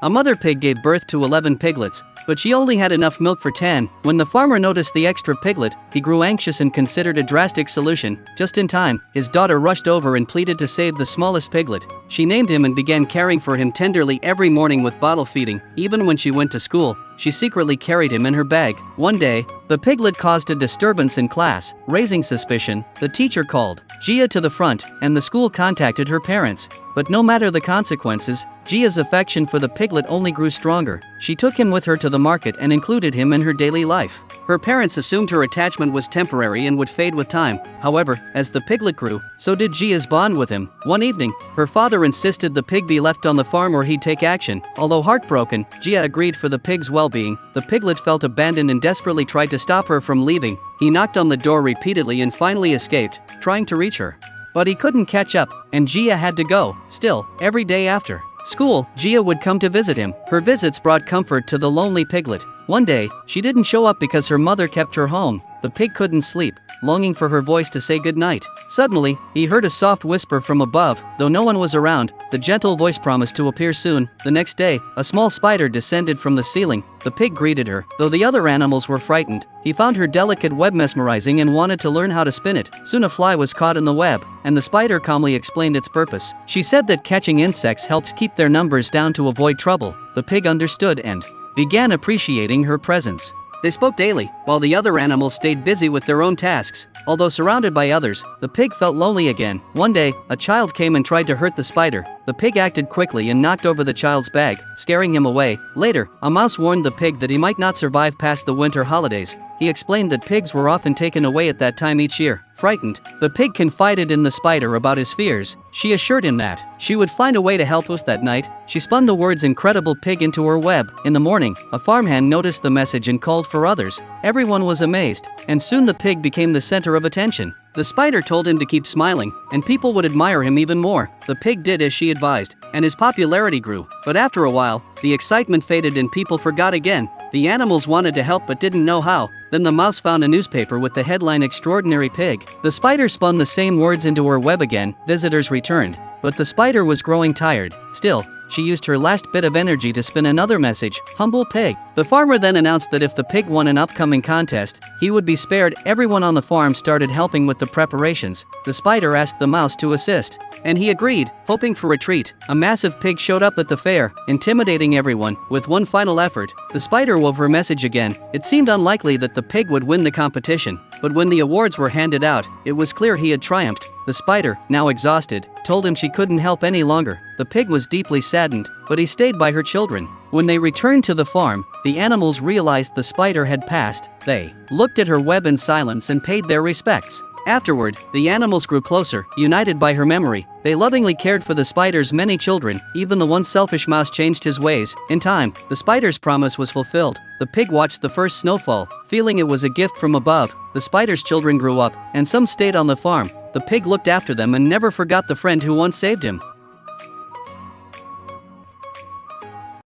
A mother pig gave birth to 11 piglets, but she only had enough milk for 10. When the farmer noticed the extra piglet, he grew anxious and considered a drastic solution. Just in time, his daughter rushed over and pleaded to save the smallest piglet. She named him and began caring for him tenderly every morning with bottle feeding. Even when she went to school, she secretly carried him in her bag. One day, the piglet caused a disturbance in class, raising suspicion. The teacher called Gia to the front, and the school contacted her parents. But no matter the consequences, Gia's affection for the piglet only grew stronger. She took him with her to the market and included him in her daily life. Her parents assumed her attachment was temporary and would fade with time. However, as the piglet grew, so did Gia's bond with him. One evening, her father insisted the pig be left on the farm or he'd take action. Although heartbroken, Gia agreed for the pig's well-being. The piglet felt abandoned and desperately tried to stop her from leaving. He knocked on the door repeatedly and finally escaped, trying to reach her. But he couldn't catch up, and Gia had to go. Still, every day after school, Gia would come to visit him. Her visits brought comfort to the lonely piglet. One day, she didn't show up because her mother kept her home. The pig couldn't sleep, longing for her voice to say goodnight. Suddenly, he heard a soft whisper from above. Though no one was around, the gentle voice promised to appear soon. The next day, a small spider descended from the ceiling. The pig greeted her. Though the other animals were frightened, he found her delicate web mesmerizing and wanted to learn how to spin it. Soon a fly was caught in the web, and the spider calmly explained its purpose. She said that catching insects helped keep their numbers down to avoid trouble. The pig understood and began appreciating her presence. They spoke daily, while the other animals stayed busy with their own tasks. Although surrounded by others, the pig felt lonely again. One day, a child came and tried to hurt the spider. The pig acted quickly and knocked over the child's bag, scaring him away. Later, a mouse warned the pig that he might not survive past the winter holidays. He explained that pigs were often taken away at that time each year. Frightened, the pig confided in the spider about his fears. She assured him that she would find a way to help with that night. She spun the words "incredible pig" into her web. In the morning, a farmhand noticed the message and called for others. Everyone was amazed, and soon the pig became the center of attention. The spider told him to keep smiling, and people would admire him even more. The pig did as she advised, and his popularity grew. But after a while, the excitement faded and people forgot again. The animals wanted to help but didn't know how. Then the mouse found a newspaper with the headline "Extraordinary Pig." The spider spun the same words into her web again. Visitors returned, but the spider was growing tired. Still, she used her last bit of energy to spin another message: "Humble pig." The farmer then announced that if the pig won an upcoming contest, he would be spared. Everyone on the farm started helping with the preparations. The spider asked the mouse to assist, and he agreed, hoping for a treat. A massive pig showed up at the fair, intimidating everyone. With one final effort, the spider wove her message again. It seemed unlikely that the pig would win the competition, but when the awards were handed out, it was clear he had triumphed. The spider, now exhausted, told him she couldn't help any longer. The pig was deeply saddened, but he stayed by her children. When they returned to the farm, the animals realized the spider had passed. They looked at her web in silence and paid their respects. Afterward, the animals grew closer, united by her memory. They lovingly cared for the spider's many children. Even the one selfish mouse changed his ways. In time, the spider's promise was fulfilled. The pig watched the first snowfall, feeling it was a gift from above. The spider's children grew up, and some stayed on the farm. The pig looked after them and never forgot the friend who once saved him.